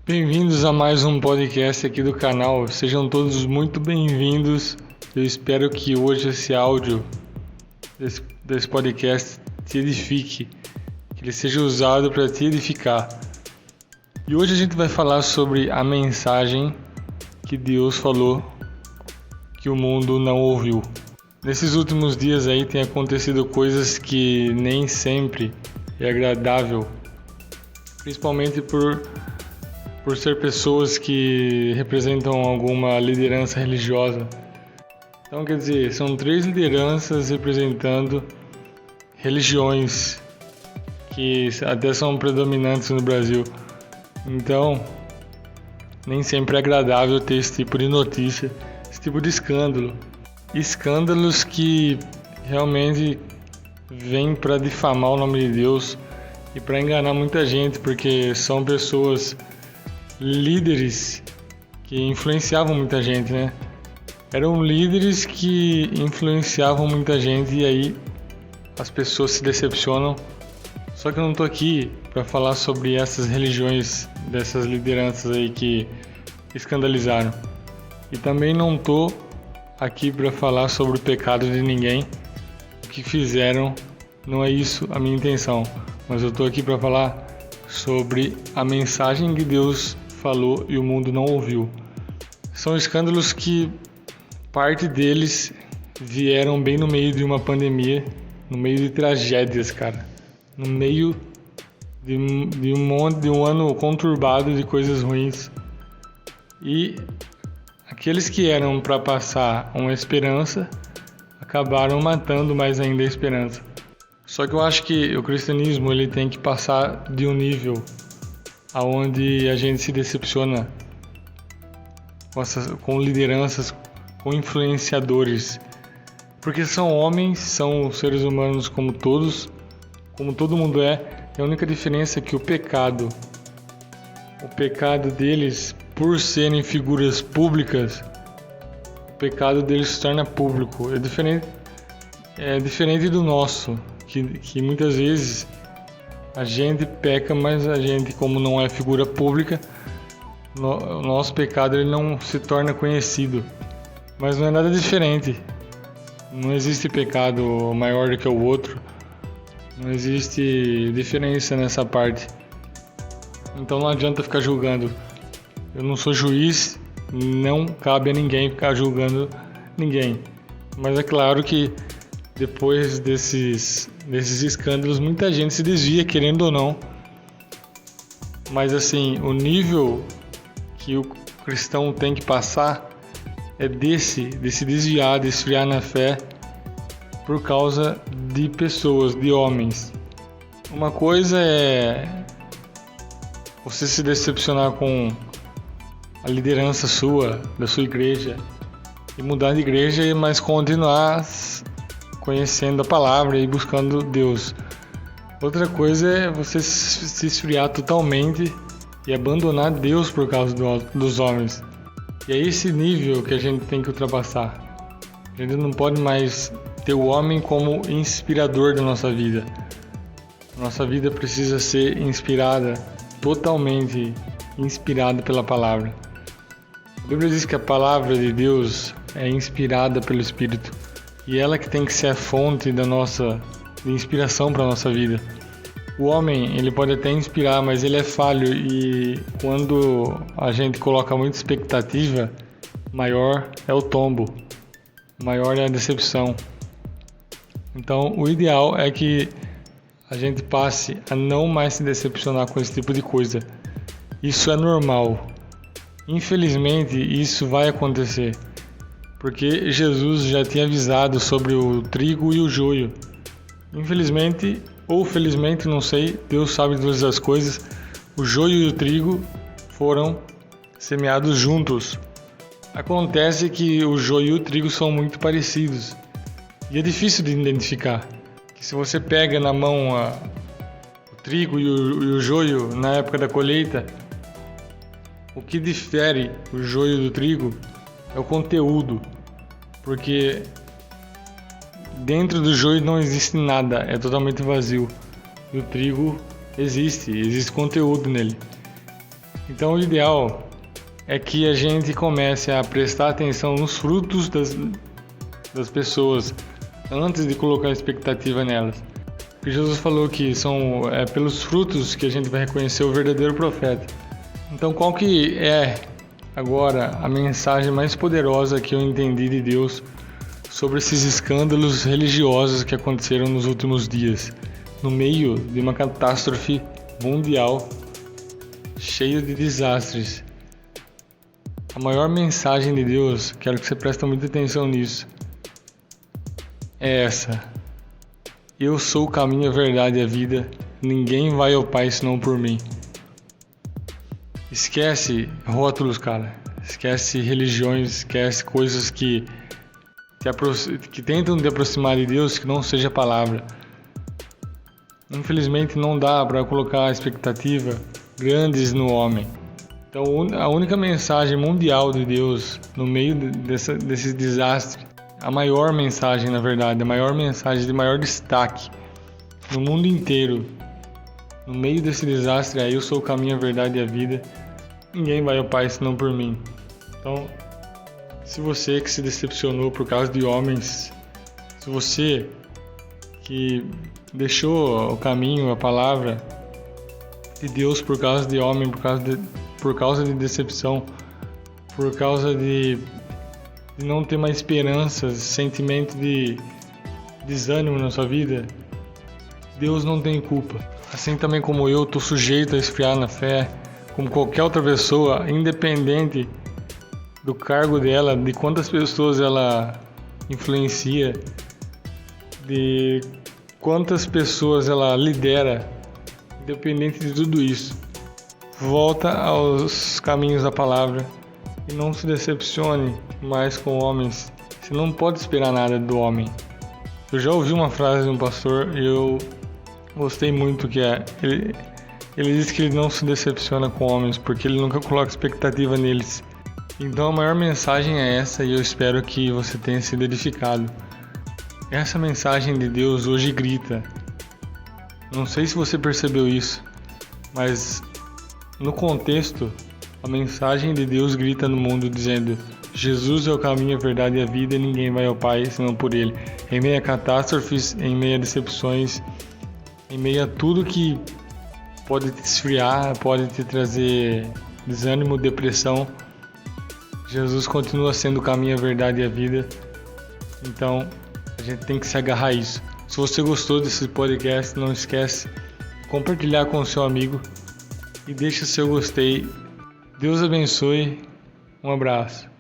Bem-vindos a mais um podcast aqui do canal. Sejam todos muito bem-vindos. Eu espero que hoje esse áudio desse podcast te edifique, que ele seja usado para te edificar. E hoje a gente vai falar sobre a mensagem que Deus falou que o mundo não ouviu. Nesses últimos dias aí tem acontecido coisas que nem sempre é agradável, principalmente por ser pessoas que representam alguma liderança religiosa. Então, quer dizer, são 3 lideranças representando religiões que até são predominantes no Brasil. Então, nem sempre é agradável ter esse tipo de notícia, esse tipo de escândalo. Escândalos que realmente vêm para difamar o nome de Deus e para enganar muita gente, porque são pessoas líderes que influenciavam muita gente, né? Eram líderes que influenciavam muita gente e aí as pessoas se decepcionam. Só que eu não tô aqui para falar sobre essas religiões, dessas lideranças aí que escandalizaram. E também não tô aqui para falar sobre o pecado de ninguém. O que fizeram não é isso a minha intenção. Mas eu tô aqui para falar sobre a mensagem que Deus falou e o mundo não ouviu. São escândalos que parte deles vieram bem no meio de uma pandemia, no meio de tragédias, cara. No meio de um ano conturbado de coisas ruins. E aqueles que eram para passar uma esperança acabaram matando mais ainda a esperança. Só que eu acho que o cristianismo ele tem que passar de um nível aonde a gente se decepciona com lideranças, com influenciadores, porque são homens, são seres humanos como todos, como todo mundo é. A única diferença é que o pecado deles, por serem figuras públicas, o pecado deles se torna público. É diferente do nosso, que muitas vezes a gente peca, mas a gente, como não é figura pública, o nosso pecado ele não se torna conhecido. Mas não é nada diferente. Não existe pecado maior do que o outro. Não existe diferença nessa parte. Então não adianta ficar julgando. Eu não sou juiz, não cabe a ninguém ficar julgando ninguém. Mas é claro que depois desses escândalos, muita gente se desvia, querendo ou não. Mas assim, o nível que o cristão tem que passar é de se desviar, de esfriar na fé por causa de pessoas, de homens. Uma coisa é você se decepcionar com a liderança da sua igreja, e mudar de igreja, mas continuar conhecendo a palavra e buscando Deus. Outra coisa é você se esfriar totalmente e abandonar Deus por causa dos homens. E é esse nível que a gente tem que ultrapassar. A gente não pode mais ter o homem como inspirador da nossa vida. Nossa vida precisa ser inspirada, totalmente inspirada pela palavra. A Bíblia diz que a palavra de Deus é inspirada pelo Espírito. E ela que tem que ser a fonte de inspiração para a nossa vida. O homem, ele pode até inspirar, mas ele é falho, e quando a gente coloca muita expectativa, maior é o tombo, maior é a decepção. Então, o ideal é que a gente passe a não mais se decepcionar com esse tipo de coisa. Isso é normal. Infelizmente, isso vai acontecer. Porque Jesus já tinha avisado sobre o trigo e o joio. Infelizmente, ou felizmente, não sei, Deus sabe de todas as coisas, o joio e o trigo foram semeados juntos. Acontece que o joio e o trigo são muito parecidos. E é difícil de identificar. Que se você pega na mão o trigo e o joio na época da colheita, o que difere o joio do trigo é o conteúdo, porque dentro do joio não existe nada, é totalmente vazio. E o trigo existe conteúdo nele. Então o ideal é que a gente comece a prestar atenção nos frutos das pessoas antes de colocar expectativa nelas. Porque Jesus falou que são pelos frutos que a gente vai reconhecer o verdadeiro profeta. Então qual que é agora a mensagem mais poderosa que eu entendi de Deus sobre esses escândalos religiosos que aconteceram nos últimos dias, no meio de uma catástrofe mundial cheia de desastres? A maior mensagem de Deus, quero que você preste muita atenção nisso, é essa: eu sou o caminho, a verdade e a vida, ninguém vai ao Pai senão por mim. Esquece rótulos, cara. Esquece religiões, esquece coisas que tentam te aproximar de Deus, que não seja a palavra. Infelizmente não dá para colocar expectativa grandes no homem. Então a única mensagem mundial de Deus no meio desse desastre, a maior mensagem, na verdade, a maior mensagem de maior destaque no mundo inteiro, no meio desse desastre, é: eu sou o caminho, a verdade e a vida, ninguém vai ao Pai senão por mim. Então, se você que se decepcionou por causa de homens, se você que deixou o caminho, a palavra de Deus por causa de homem, por causa de decepção, por causa de não ter mais esperança, sentimento de desânimo na sua vida, Deus não tem culpa. Assim também como eu estou sujeito a esfriar na fé, como qualquer outra pessoa, independente do cargo dela, de quantas pessoas ela influencia, de quantas pessoas ela lidera, independente de tudo isso, volta aos caminhos da palavra e não se decepcione mais com homens. Você não pode esperar nada do homem. Eu já ouvi uma frase de um pastor e eu gostei muito, que é: ele diz que ele não se decepciona com homens porque ele nunca coloca expectativa neles. Então a maior mensagem é essa, e eu espero que você tenha sido edificado. Essa mensagem de Deus hoje grita. Não sei se você percebeu isso, mas no contexto, a mensagem de Deus grita no mundo dizendo: Jesus é o caminho, a verdade e a vida, e ninguém vai ao Pai senão por Ele. Em meio a catástrofes, em meio a decepções, em meio a tudo que pode te esfriar, pode te trazer desânimo, depressão, Jesus continua sendo o caminho, a verdade e a vida. Então, a gente tem que se agarrar a isso. Se você gostou desse podcast, não esquece de compartilhar com o seu amigo e deixa seu gostei. Deus abençoe. Um abraço.